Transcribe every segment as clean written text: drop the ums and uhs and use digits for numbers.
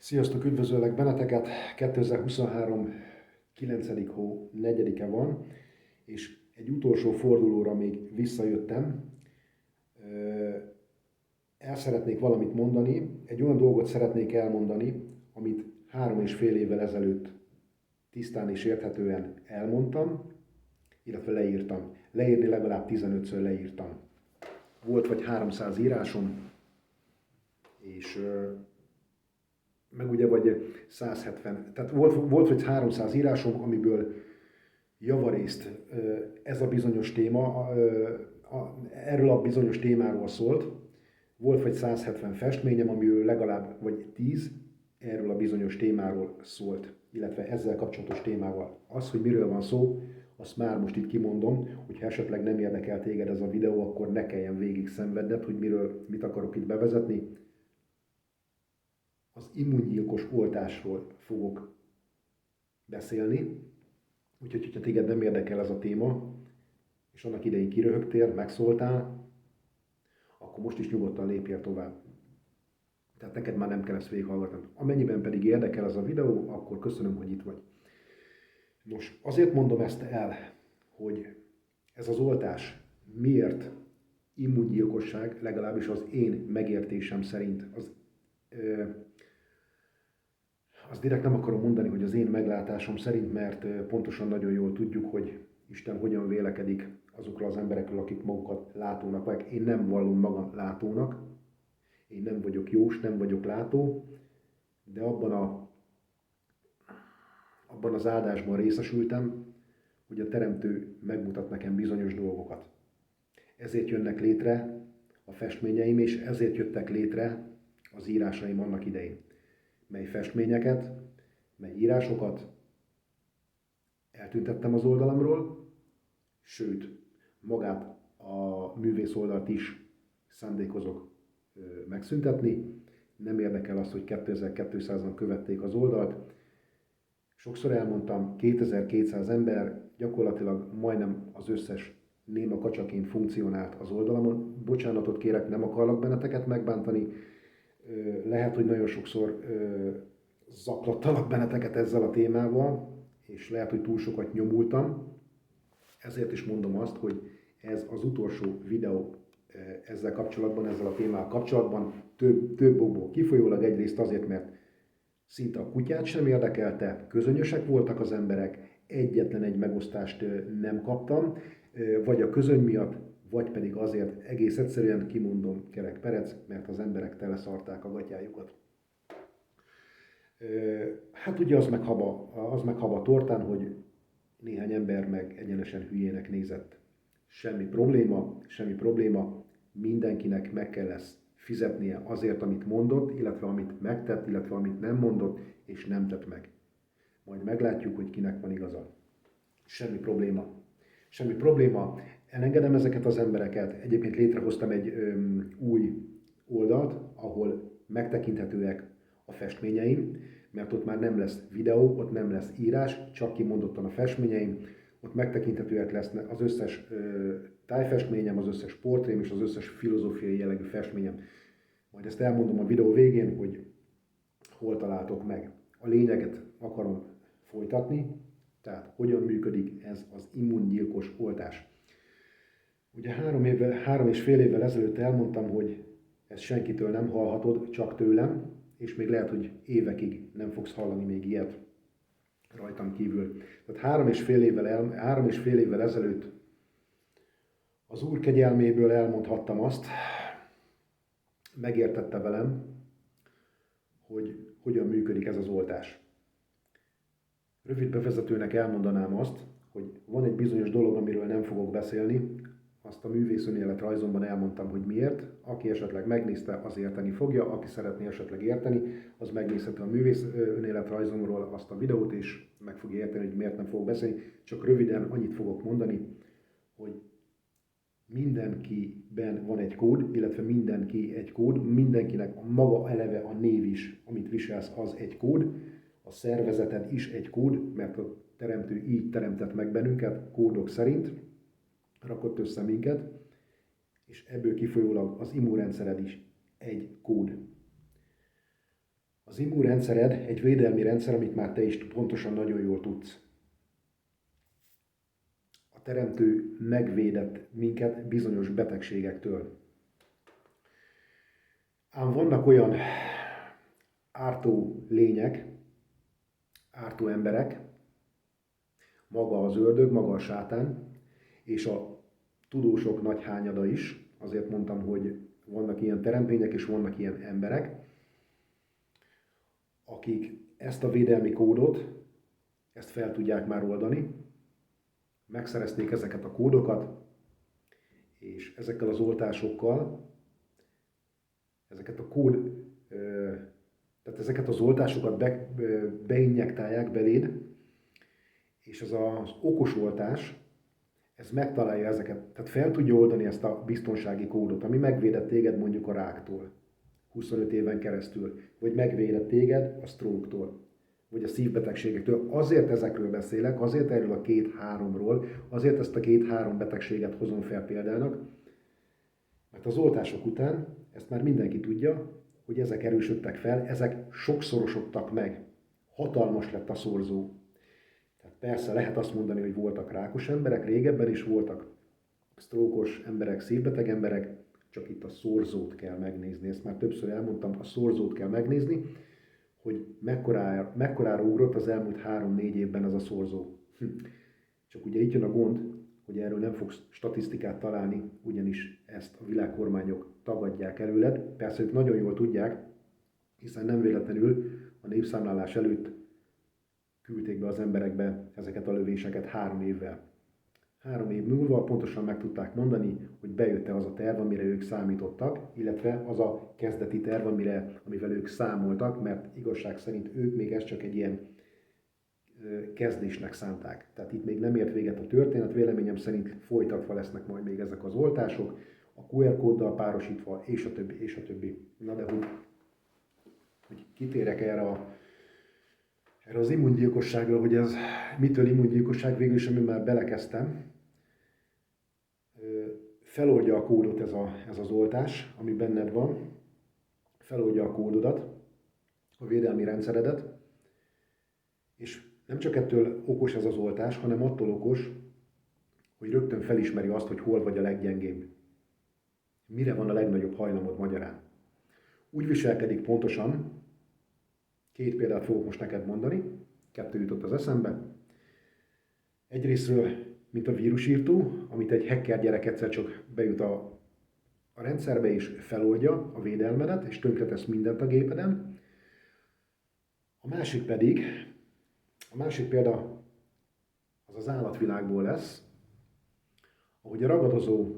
Sziasztok, üdvözöllek benneteket! 2023. 9. hó 4-e van, és egy utolsó fordulóra még visszajöttem. El szeretnék valamit mondani, egy olyan dolgot szeretnék elmondani, amit 3,5 évvel ezelőtt tisztán és érthetően elmondtam, illetve leírtam. Leírni legalább 15-ször leírtam. Volt vagy 300 írásom, és meg ugye vagy 170, tehát volt vagy 300 írásom, amiből javarészt ez a bizonyos téma, erről a bizonyos témáról szólt. Volt vagy 170 festményem, amiből legalább vagy 10 erről a bizonyos témáról szólt, illetve ezzel kapcsolatos témával. Az, hogy miről van szó, azt már most itt kimondom, hogyha esetleg nem érdekel téged ez a videó, akkor ne kelljen végig szenvedned, hogy mit akarok itt bevezetni. Az immungyilkos oltásról fogok beszélni, úgyhogy ha téged nem érdekel ez a téma, és annak idején kiröhögtél, megszóltál, akkor most is nyugodtan lépjél tovább. Tehát neked már nem kell ezt végighallgatnod. Amennyiben pedig érdekel ez a videó, akkor köszönöm, hogy itt vagy. Nos, azért mondom ezt el, hogy ez az oltás miért immungyilkosság, legalábbis az én megértésem szerint. Azt direkt nem akarom mondani, hogy az én meglátásom szerint, mert pontosan nagyon jól tudjuk, hogy Isten hogyan vélekedik azokról az emberekről, akik magukat látónak vagy. Én nem vallom magam látónak, én nem vagyok jós, nem vagyok látó, de abban az áldásban részesültem, hogy a Teremtő megmutat nekem bizonyos dolgokat. Ezért jönnek létre a festményeim, és ezért jöttek létre az írásaim annak idején. Mely festményeket, mely írásokat eltüntettem az oldalamról, sőt, magát a művész oldalt is szándékozok megszüntetni. Nem érdekel az, hogy 2200-an követték az oldalt. Sokszor elmondtam, 2200 ember, gyakorlatilag majdnem az összes néma kacsaként funkcionált az oldalamon. Bocsánatot kérek, nem akarlak benneteket megbántani. Lehet, hogy nagyon sokszor zaklattalak benneteket ezzel a témával, és lehet, hogy túl sokat nyomultam. Ezért is mondom azt, hogy ez az utolsó videó ezzel kapcsolatban, ezzel a témával kapcsolatban, több okból kifolyólag. Egyrészt azért, mert szinte a kutyát sem érdekelte, közönösek voltak az emberek, egyetlen egy megosztást nem kaptam, vagy a közöny miatt, vagy pedig azért, egész egyszerűen kimondom, kerek perec, mert az emberek teleszarták a gatyájukat. Hát ugye az meg haba tortán, hogy néhány ember meg egyenesen hülyének nézett. Semmi probléma, mindenkinek meg kell ezt fizetnie azért, amit mondott, illetve amit megtett, illetve amit nem mondott, és nem tett meg. Majd meglátjuk, hogy kinek van igaza. Semmi probléma. Elengedem ezeket az embereket. Egyébként létrehoztam egy új oldalt, ahol megtekinthetőek a festményeim, mert ott már nem lesz videó, ott nem lesz írás, csak kimondottan a festményeim. Ott megtekinthetőek lesznek az összes tájfestményem, az összes portrém és az összes filozófiai jellegű festményem. Majd ezt elmondom a videó végén, hogy hol találtok meg. A lényeget akarom folytatni, tehát hogyan működik ez az immungyilkos oltás. Ugye 3,5 évvel ezelőtt elmondtam, hogy ezt senkitől nem hallhatod, csak tőlem, és még lehet, hogy évekig nem fogsz hallani még ilyet rajtam kívül. Tehát 3,5 évvel ezelőtt az Úr kegyelméből elmondhattam azt, megértette velem, hogy hogyan működik ez az oltás. Rövid bevezetőnek elmondanám azt, hogy van egy bizonyos dolog, amiről nem fogok beszélni, azt a művész önéletrajzomban elmondtam, hogy miért. Aki esetleg megnézte, az érteni fogja, aki szeretné esetleg érteni, az megnézheti a művész önéletrajzomról azt a videót, és meg fogja érteni, hogy miért nem fogok beszélni. Csak röviden annyit fogok mondani, hogy mindenkiben van egy kód, illetve mindenki egy kód, mindenkinek a maga eleve a név is, amit viselsz, az egy kód, a szervezeted is egy kód, mert a Teremtő így teremtett meg bennünket, kódok szerint rakott össze minket, és ebből kifolyólag az immunrendszered is egy kód. Az immunrendszered egy védelmi rendszer, amit már te is pontosan nagyon jól tudsz. A teremtő megvédett minket bizonyos betegségektől. Ám vannak olyan ártó lények, ártó emberek, maga az ördög, maga a sátán, és a tudósok nagy hányada is. Azért mondtam, hogy vannak ilyen teremtmények, és vannak ilyen emberek, akik ezt a védelmi kódot, ezt fel tudják már oldani, megszerezték ezeket a kódokat, és ezekkel az oltásokkal, tehát ezeket az oltásokat beinjektálják beléd, és ez az okos oltás, ez megtalálja ezeket, tehát fel tudja oldani ezt a biztonsági kódot, ami megvédett téged mondjuk a ráktól 25 éven keresztül, vagy megvédett téged a stroke-tól, vagy a szívbetegségektől. Azért ezekről beszélek, azért erről a 2-3-ról, azért ezt a 2-3 betegséget hozom fel példának, mert az oltások után ezt már mindenki tudja, hogy ezek erősödtek fel, ezek sokszorosodtak meg. Hatalmas lett a szorzó. Tehát persze lehet azt mondani, hogy voltak rákos emberek, régebben is voltak sztrókos emberek, szívbeteg emberek, csak itt a szorzót kell megnézni. Ezt már többször elmondtam, a szorzót kell megnézni, hogy mekkorára ugrott az elmúlt 3-4 évben ez a szorzó. Csak ugye itt jön a gond, hogy erről nem fogsz statisztikát találni, ugyanis ezt a világkormányok tagadják előled. Persze ők nagyon jól tudják, hiszen nem véletlenül a népszámlálás előtt küldték be az emberekbe ezeket a lövéseket 3 évvel. 3 év múlva pontosan meg tudták mondani, hogy bejött-e az a terv, amire ők számítottak, illetve az a kezdeti terv, amivel ők számoltak, mert igazság szerint ők még ezt csak egy ilyen kezdésnek szánták. Tehát itt még nem ért véget a történet, véleményem szerint folytatva lesznek majd még ezek az oltások, a QR kóddal párosítva, és a többi, és a többi. Na de hogy kitérek erre az immungyilkosságra, hogy ez mitől immungyilkosság, végül is, amiben már belekezdtem, feloldja a kódot ez az oltás, ami benned van, feloldja a kódodat, a védelmi rendszeredet, és nem csak ettől okos ez az oltás, hanem attól okos, hogy rögtön felismeri azt, hogy hol vagy a leggyengébb. Mire van a legnagyobb hajlamod magyarán. Úgy viselkedik pontosan, 2 példát fogok most neked mondani, 2 jutott az eszembe. Egyrésztről, mint a vírusírtó, amit egy hacker gyerek egyszer csak bejut a rendszerbe és feloldja a védelmedet, és tönkretesz mindent a gépeden. A másik példa az állatvilágból lesz, ahogy a ragadozó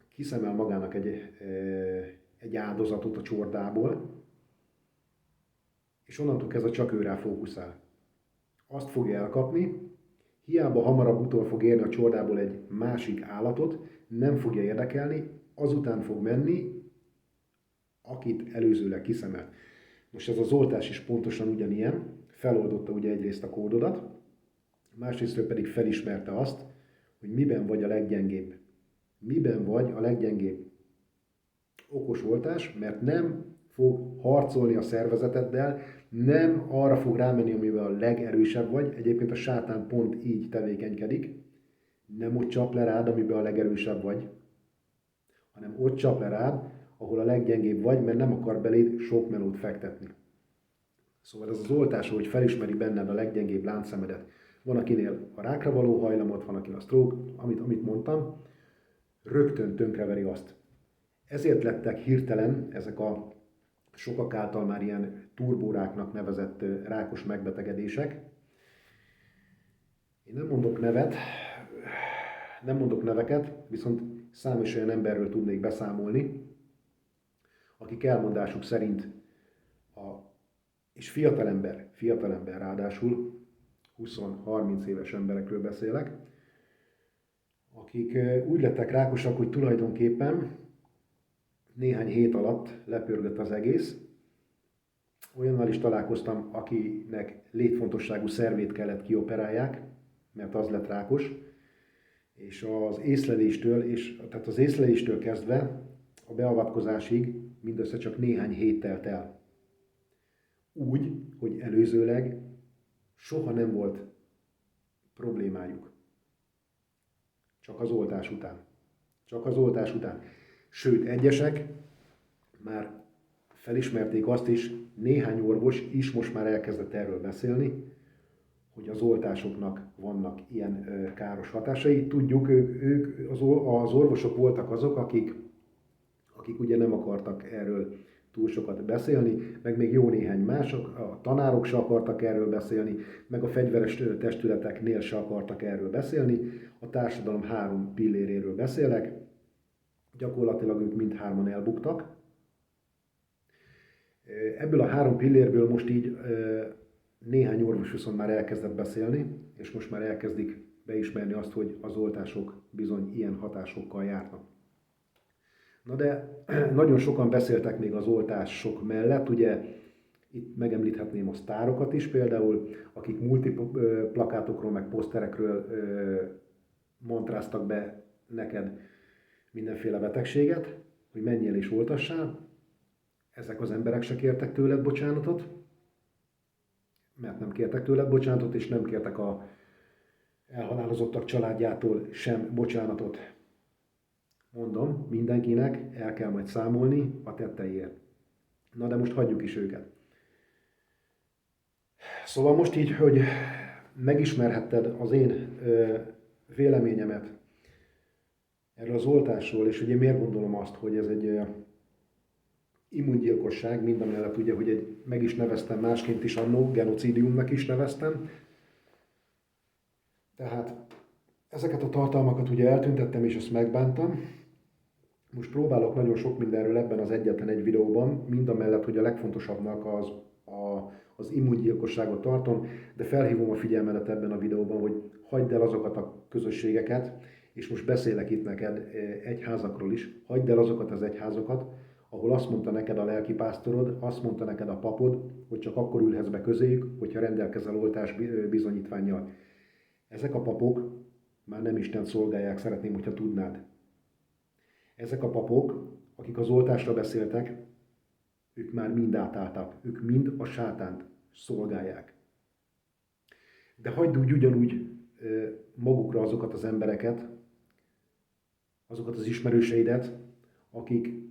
kiszemel magának egy áldozatot a csordából, és onnantól kezdve csak őrá fókuszál. Azt fogja elkapni, hiába hamarabb utol fog érni a csordából egy másik állatot, nem fogja érdekelni, azután fog menni, akit előzőleg kiszemelt. Most ez az oltás is pontosan ugyanilyen, feloldotta ugye egyrészt a kódodat, másrésztről pedig felismerte azt, hogy miben vagy a leggyengébb. Miben vagy a leggyengébb. Okos oltás, mert nem fog harcolni a szervezeteddel, nem arra fog rámenni, amivel a legerősebb vagy. Egyébként a sátán pont így tevékenykedik. Nem ott csap le rád, amiben a legerősebb vagy, hanem ott csap le rád, ahol a leggyengébb vagy, mert nem akar beléd sok melót fektetni. Szóval ez az oltás, hogy felismeri benned a leggyengébb láncszemedet. Van, akinél a rákra való hajlamot, van, akinél a stroke, amit mondtam, rögtön tönkreveri azt. Ezért lettek hirtelen ezek a sokak által már ilyen turbóráknak nevezett rákos megbetegedések. Én nem mondok neveket, viszont számos olyan emberről tudnék beszámolni, akik elmondásuk szerint, és fiatalember ráadásul, 20-30 éves emberekről beszélek, akik úgy lettek rákosak, hogy tulajdonképpen néhány hét alatt lepörgött az egész. Olyannal is találkoztam, akinek létfontosságú szervét kellett kioperálják, mert az lett rákos, és az észleléstől kezdve a beavatkozásig mindössze csak néhány hét telt el. úgy, hogy előzőleg soha nem volt problémájuk. Csak az oltás után. Csak az oltás után. Sőt, egyesek már felismerték azt is, néhány orvos is most már elkezdett erről beszélni, hogy az oltásoknak vannak ilyen káros hatásai. Tudjuk, az orvosok voltak azok, akik ugye nem akartak erről túl sokat beszélni, meg még jó néhány mások, a tanárok se akartak erről beszélni, meg a fegyveres testületeknél se akartak erről beszélni. A társadalom 3 pilléréről beszélek, gyakorlatilag ők mindhárman elbuktak. Ebből a 3 pillérből most így néhány orvos viszont már elkezdett beszélni, és most már elkezdik beismerni azt, hogy az oltások bizony ilyen hatásokkal járnak. Na de nagyon sokan beszéltek még az oltások mellett, ugye itt megemlíthetném a sztárokat is például, akik multiplakátokról meg poszterekről mantráztak be neked mindenféle betegséget, hogy menjél és oltassál. Ezek az emberek se kértek tőled bocsánatot, mert nem kértek tőled bocsánatot, és nem kértek a elhalálozottak családjától sem bocsánatot. Mondom, mindenkinek el kell majd számolni a tetteiért. Na de most hagyjuk is őket. Szóval most így, hogy megismerhetted az én véleményemet erről az oltásról, és ugye miért gondolom azt, hogy ez egy immungyilkosság, mindamellett ugye, hogy meg is neveztem másként is annó, genocidiumnak is neveztem. Tehát ezeket a tartalmakat ugye eltüntettem, és ezt megbántam. Most próbálok nagyon sok mindenről ebben az egyetlen egy videóban, mindamellett, hogy a legfontosabbnak az immungyilkosságot tartom, de felhívom a figyelmedet ebben a videóban, hogy hagyd el azokat a közösségeket, és most beszélek itt neked egyházakról is, hagyd el azokat az egyházakat, ahol azt mondta neked a lelkipásztorod, azt mondta neked a papod, hogy csak akkor ülhetsz be közéjük, hogyha rendelkezel oltás bizonyítvánnyal. Ezek a papok már nem Isten szolgálják, szeretném, hogyha tudnád. Ezek a papok, akik az oltásra beszéltek, ők már mind átálltak, ők mind a sátánt szolgálják. De hagyd úgy ugyanúgy magukra azokat az embereket, azokat az ismerőseidet, akik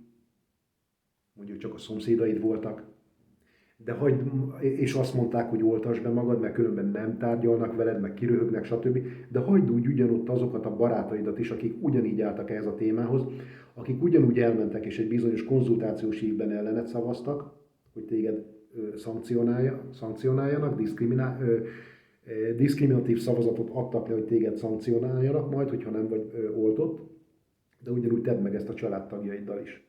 mondjuk csak a szomszédaid voltak, de és azt mondták, hogy oltasd be magad, mert különben nem tárgyalnak veled, meg kiröhögnek, stb. De hagyd úgy ugyanott azokat a barátaidat is, akik ugyanígy álltak ehhez a témához, akik ugyanúgy elmentek és egy bizonyos konzultációs ívben ellenet szavaztak, hogy téged szankcionáljanak, diszkriminatív szavazatot adtak le, hogy téged szankcionáljanak majd, hogyha nem vagy oltott, de ugyanúgy tedd meg ezt a családtagjaiddal is.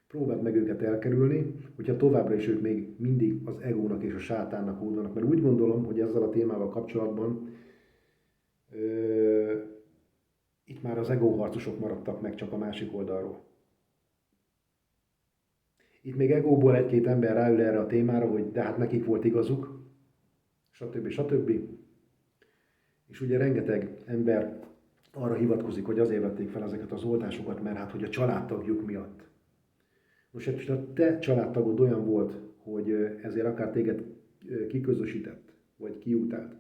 Próbáld meg őket elkerülni, hogyha továbbra is ők még mindig az egónak és a sátánnak oldanak. Mert úgy gondolom, hogy ezzel a témával kapcsolatban itt már az egóharcosok maradtak meg csak a másik oldalról. Itt még egóból egy-két ember ráül erre a témára, hogy de hát nekik volt igazuk, stb. Stb. És ugye rengeteg ember arra hivatkozik, hogy azért vették fel ezeket az oltásokat, mert hát hogy a családtagjuk miatt. Most, ha te családtagod olyan volt, hogy ezért akár téged kiközösített, vagy kiutált,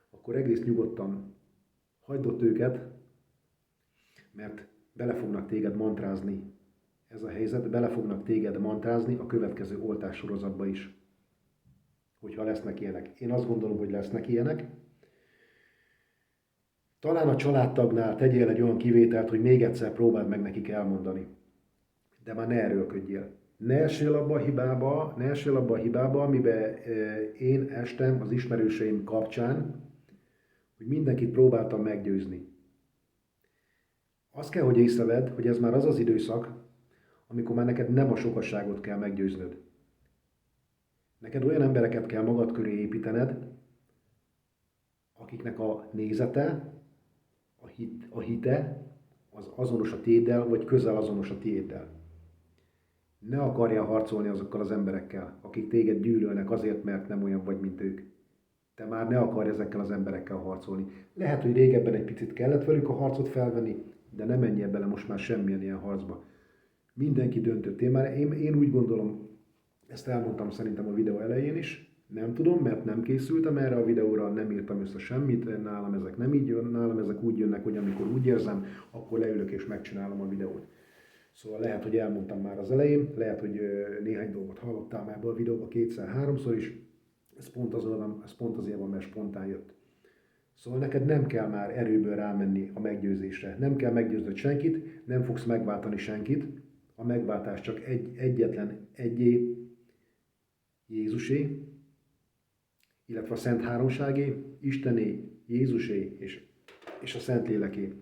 akkor egész nyugodtan hagyd ott őket, mert bele fognak téged mantrázni ez a helyzet, bele fognak téged mantrázni a következő oltássorozatba is, hogyha lesznek ilyenek. Én azt gondolom, hogy lesznek ilyenek. Talán a családtagnál tegyél egy olyan kivételt, hogy még egyszer próbáld meg nekik elmondani. De már ne erőlködjél. Ne essél abba a hibába, amiben én estem az ismerőseim kapcsán, hogy mindenkit próbáltam meggyőzni. Azt kell, hogy észrevedd, hogy ez már az az időszak, amikor már neked nem a sokasságot kell meggyőznöd. Neked olyan embereket kell magad köré építened, akiknek a nézete, a hite az azonos a tiéddel, vagy közel azonos a tiéddel. Ne akarjál harcolni azokkal az emberekkel, akik téged gyűlölnek azért, mert nem olyan vagy, mint ők. Te már ne akarj ezekkel az emberekkel harcolni. Lehet, hogy régebben egy picit kellett velük a harcot felvenni, de ne menjél bele most már semmilyen ilyen harcba. Mindenki döntött. Én úgy gondolom, Ezt elmondtam szerintem a videó elején is. Nem tudom, mert nem készültem erre a videóra, nem írtam össze semmit, nálam ezek nem így jön, nálam ezek úgy jönnek, hogy amikor úgy érzem, akkor leülök és megcsinálom a videót. Szóval lehet, hogy elmondtam már az elején, lehet, hogy néhány dolgot hallottál már ebből a videóba kétszer-háromszor is, ez pont azért van, mert spontán jött. Szóval neked nem kell már erőből rámenni a meggyőzésre. Nem kell meggyőznöd senkit, nem fogsz megváltani senkit. A megváltás csak egyetlen egyé, Jézusé, illetve a Szent Háromságé, Istené, Jézusé és a Szentléleké.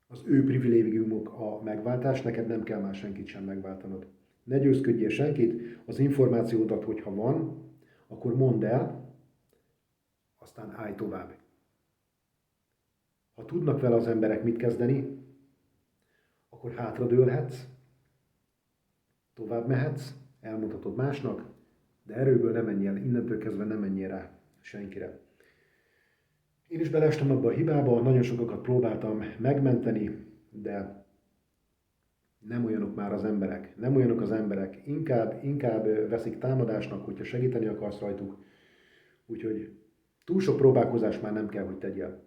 Az ő privilégiumok a megváltás, neked nem kell már senkit sem megváltanod. Ne győzködjél senkit, az információdat, hogyha van, akkor mondd el, aztán állj tovább. Ha tudnak vele az emberek mit kezdeni, akkor hátradőlhetsz, tovább mehetsz, elmondhatod másnak, de erőből nem menj el, innentől kezdve nem menjél rá senkire. Én is beleestem abba a hibába, nagyon sokakat próbáltam megmenteni, de nem olyanok már az emberek. Nem olyanok az emberek. Inkább veszik támadásnak, hogyha segíteni akarsz rajtuk. Úgyhogy túl sok próbálkozás már nem kell, hogy tegyél.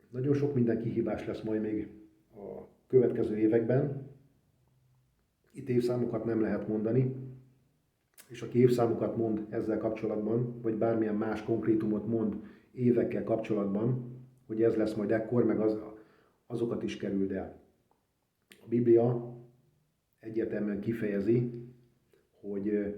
Nagyon sok minden kihívás lesz majd még a következő években. Itt évszámokat nem lehet mondani, és aki évszámokat mond ezzel kapcsolatban, vagy bármilyen más konkrétumot mond évekkel kapcsolatban, hogy ez lesz majd ekkor, meg azokat is kerüld el. A Biblia egyértelműen kifejezi, hogy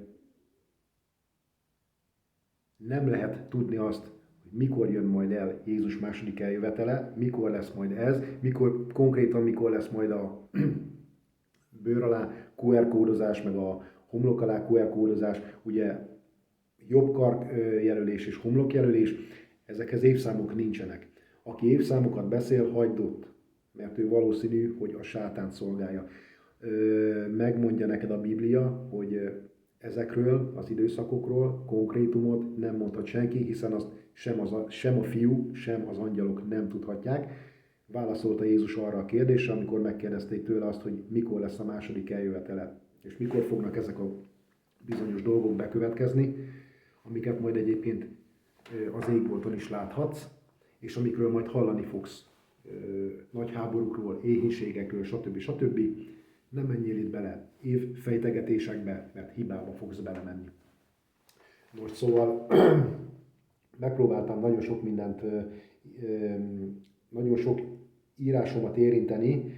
nem lehet tudni azt, hogy mikor jön majd el Jézus második eljövetele, mikor lesz majd ez, mikor lesz majd a bőr alá QR kódozás, meg a homlok alá QR kódozás, ugye jobb karjelölés és homlokjelölés, ezekhez évszámok nincsenek. Aki évszámokat beszél, hagyd ott, mert ő valószínű, hogy a sátánt szolgálja. Megmondja neked a Biblia, hogy ezekről az időszakokról konkrétumot nem mondhat senki, hiszen azt sem a fiú, sem az angyalok nem tudhatják. Válaszolta Jézus arra a kérdésre, amikor megkérdezték tőle azt, hogy mikor lesz a második eljövetele, és mikor fognak ezek a bizonyos dolgok bekövetkezni, amiket majd egyébként az égbolton is láthatsz, és amikről majd hallani fogsz. Nagy háborúkról, éhínségekről, stb. Nem menjél itt bele évfejtegetésekbe, mert hibába fogsz belemenni. Most szóval megpróbáltam nagyon sok mindent, nagyon sok írásomat érinteni.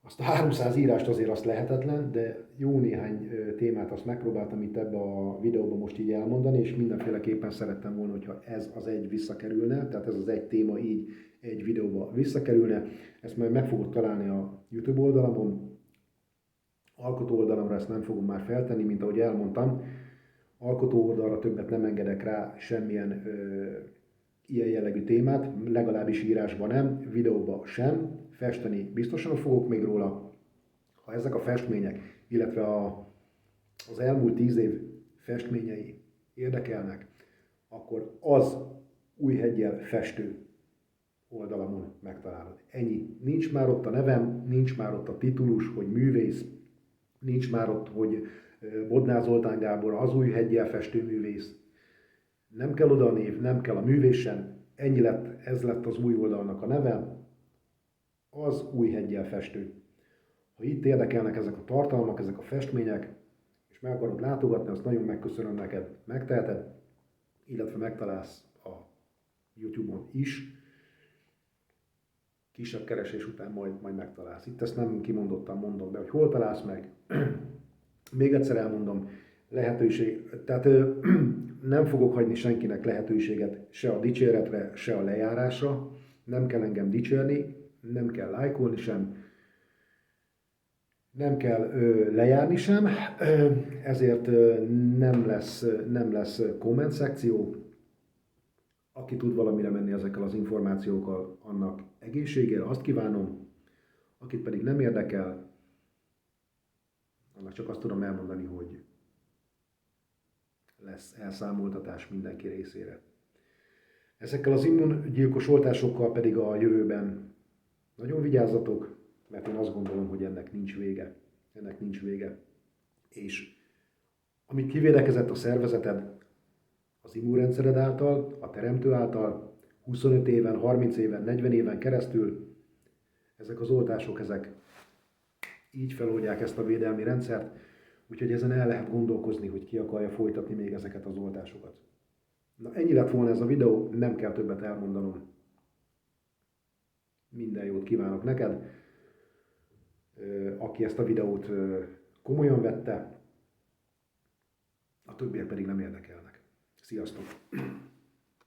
Azt a 300 írást azért azt lehetetlen, de jó néhány témát azt megpróbáltam itt ebbe a videóban most így elmondani, és mindenféleképpen szerettem volna, hogyha ez az egy visszakerülne, tehát ez az egy téma így egy videóba visszakerülne. Ezt majd meg fogod találni a YouTube oldalamon, alkotó oldalamra ezt nem fogom már feltenni, mint ahogy elmondtam. Alkotó oldalra többet nem engedek rá semmilyen ilyen jellegű témát, legalábbis írásban nem, videóban sem. Festeni biztosan fogok még róla. Ha ezek a festmények, illetve az elmúlt 10 év festményei érdekelnek, akkor az Újheggyel festő oldalamon megtalálod. Ennyi. Nincs már ott a nevem, nincs már ott a titulus, hogy művész, nincs már ott, hogy Bodnár Zoltán Gábor az Újheggyel festő művész. Nem kell oda a név, nem kell a művész sem. Ennyi lett, ez lett az új oldalnak a neve, az Újheggyel festő. Ha itt érdekelnek ezek a tartalmak, ezek a festmények, és meg akarod látogatni, azt nagyon megköszönöm neked, megteheted, illetve megtalálsz a YouTube-on is. Kisebb keresés után majd megtalálsz. Itt ezt nem kimondottan mondom be, hogy hol találsz meg. Még egyszer elmondom, tehát nem fogok hagyni senkinek lehetőséget se a dicséretre, se a lejárásra. Nem kell engem dicsérni, nem kell lájkolni sem, nem kell lejárni sem, ezért nem lesz komment szekció. Aki tud valamire menni ezekkel az információkkal, annak egészségére, azt kívánom. Akit pedig nem érdekel, annak csak azt tudom elmondani, hogy lesz elszámoltatás mindenki részére. Ezekkel az immungyilkos oltásokkal pedig a jövőben nagyon vigyázzatok, mert én azt gondolom, hogy ennek nincs vége. ennek nincs vége. És amit kivédekezett a szervezeted, az immunrendszered által, a teremtő által, 25 éven, 30 éven, 40 éven keresztül, ezek az oltások, ezek így feloldják ezt a védelmi rendszert, úgyhogy ezen el lehet gondolkozni, hogy ki akarja folytatni még ezeket az oltásokat. Na, ennyi lett volna ez a videó, nem kell többet elmondanom. Minden jót kívánok neked, aki ezt a videót komolyan vette, a többiek pedig nem érdekelnek. Sziasztok!